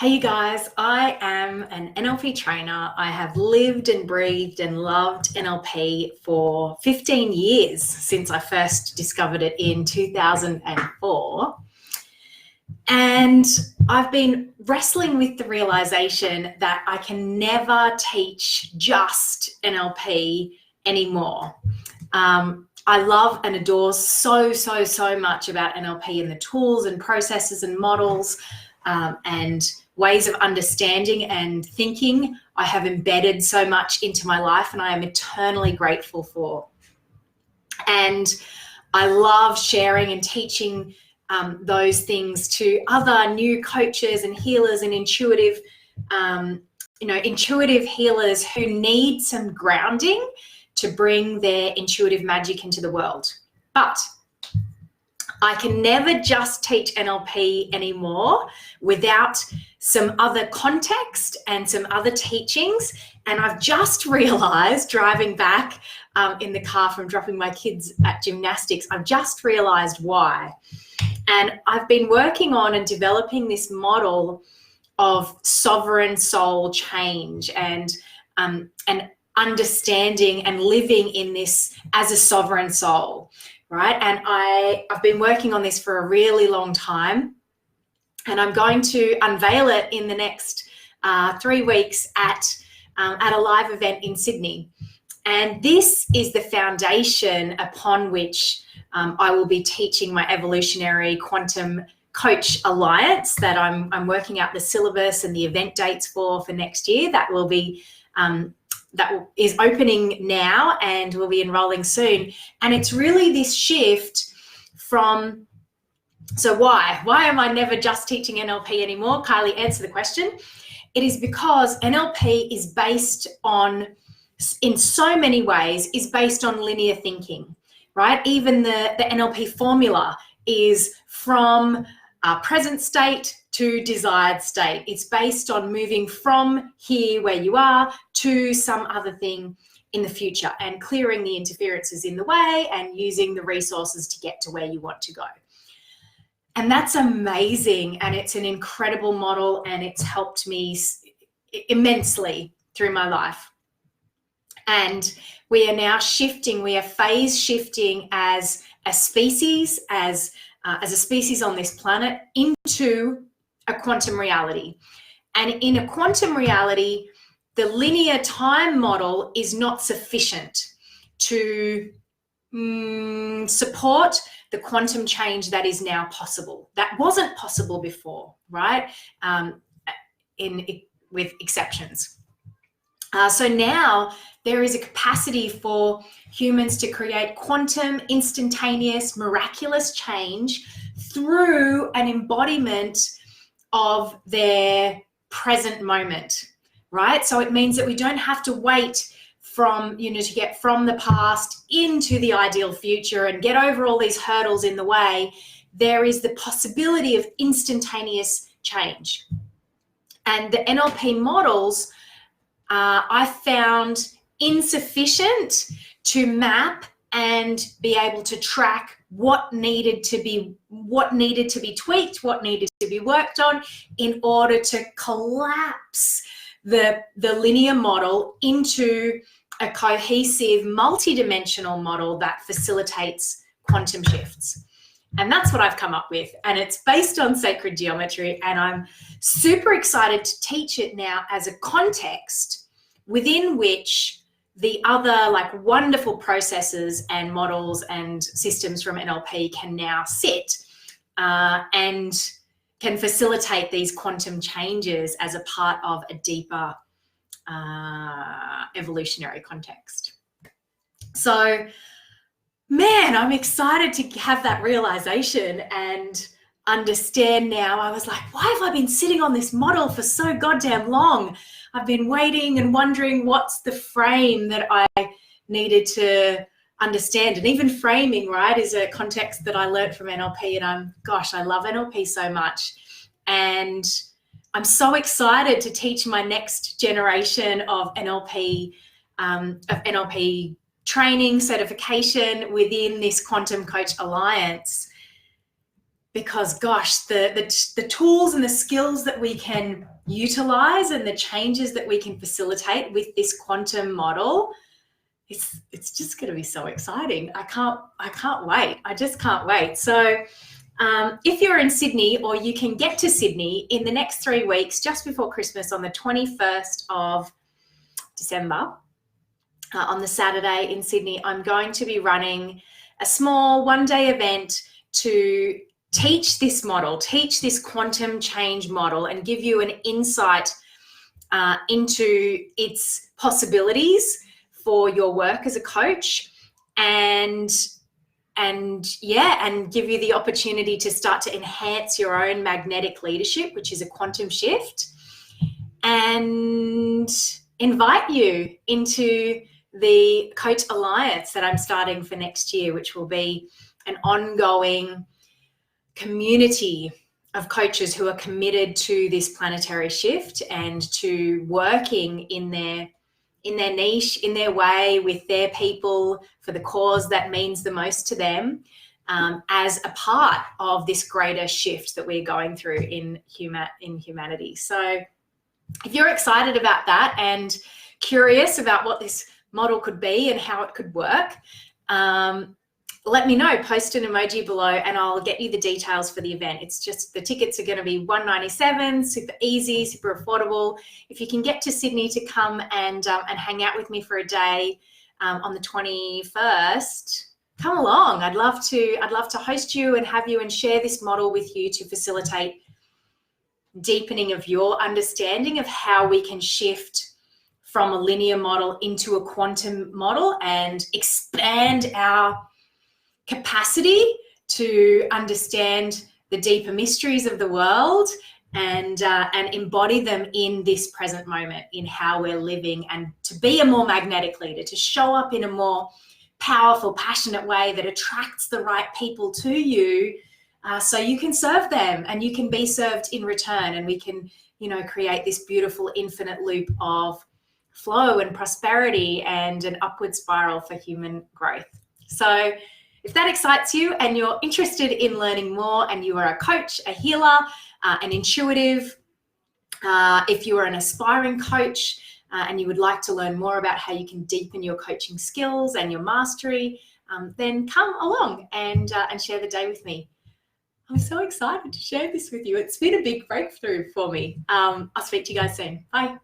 Hey you guys, I am an NLP trainer. I have lived and breathed and loved NLP for 15 years since I first discovered it in 2004. And I've been wrestling with the realization that I can never teach just NLP anymore. I love and adore so much about NLP and the tools and processes and models and ways of understanding and thinking I have embedded so much into my life, and I am eternally grateful for. And I love sharing and teaching those things to other new coaches and healers and intuitive healers who need some grounding to bring their intuitive magic into the world. But I can never just teach NLP anymore without some other context and some other teachings. And I've just realized, driving back in the car from dropping my kids at gymnastics, I've just realized why. And I've been working on and developing this model of sovereign soul change and understanding and living in this as a sovereign soul. Right. And I've been working on this for a really long time, and I'm going to unveil it in the next 3 weeks at a live event in Sydney. And this is the foundation upon which I will be teaching my Evolutionary Quantum Coach Alliance that I'm working out the syllabus and the event dates for next year. That will be that is opening now and will be enrolling soon. And it's really this shift from, so why am I never just teaching NLP anymore? Kylie, answer the question. It is because NLP is based on, in so many ways, is based on linear thinking, right? Even the NLP formula is from present state to desired state. It's based on moving from here where you are to some other thing in the future and clearing the interferences in the way and using the resources to get to where you want to go. And that's amazing, and it's an incredible model, and it's helped me immensely through my life. And we are now shifting, we are phase shifting as a species, as a species on this planet, into a quantum reality. And in a quantum reality, the linear time model is not sufficient to support the quantum change that is now possible. That wasn't possible before, right? With exceptions. So now there is a capacity for humans to create quantum, instantaneous, miraculous change through an embodiment of their present moment, right? So it means that we don't have to wait from, to get from the past into the ideal future and get over all these hurdles in the way. There is the possibility of instantaneous change. And the NLP models I found insufficient to map and be able to track what needed to be tweaked, what needed to be worked on in order to collapse the linear model into a cohesive, multidimensional model that facilitates quantum shifts. And that's what I've come up with. And it's based on sacred geometry. And I'm super excited to teach it now as a context within which the other wonderful processes and models and systems from NLP can now sit and can facilitate these quantum changes as a part of a deeper evolutionary context. So, man, I'm excited to have that realization and understand now. I was like, why have I been sitting on this model for so goddamn long? I've been waiting and wondering what's the frame that I needed to understand. And even framing, right, is a context that I learned from NLP. And I love NLP so much. And I'm so excited to teach my next generation of NLP of NLP, training, certification within this Quantum Coach Alliance. because gosh, the tools and the skills that we can utilize and the changes that we can facilitate with this quantum model, it's just going to be so exciting. I can't wait. I just can't wait. So if you're in Sydney, or you can get to Sydney in the next 3 weeks, just before Christmas, on the 21st of December, on the Saturday in Sydney, I'm going to be running a small one-day event to teach this model, teach this quantum change model, and give you an insight into its possibilities for your work as a coach, and give you the opportunity to start to enhance your own magnetic leadership, which is a quantum shift, and invite you into the Coach Alliance that I'm starting for next year, which will be an ongoing community of coaches who are committed to this planetary shift and to working in their niche, in their way, with their people, for the cause that means the most to them, as a part of this greater shift that we're going through in humanity. So if you're excited about that and curious about what this model could be and how it could work, let me know. Post an emoji below and I'll get you the details for the event. It's just, the tickets are going to be $197, super easy, super affordable. If you can get to Sydney to come and hang out with me for a day on the 21st, come along. I'd love to host you and have you and share this model with you to facilitate deepening of your understanding of how we can shift from a linear model into a quantum model and expand our capacity to understand the deeper mysteries of the world and embody them in this present moment, in how we're living, and to be a more magnetic leader, to show up in a more powerful, passionate way that attracts the right people to you, so you can serve them and you can be served in return, and we can, create this beautiful infinite loop of flow and prosperity and an upward spiral for human growth. So if that excites you and you're interested in learning more, and you are a coach, a healer, an intuitive, if you are an aspiring coach and you would like to learn more about how you can deepen your coaching skills and your mastery, then come along and share the day with me. I'm so excited to share this with you. It's been a big breakthrough for me. I'll speak to you guys soon. Bye.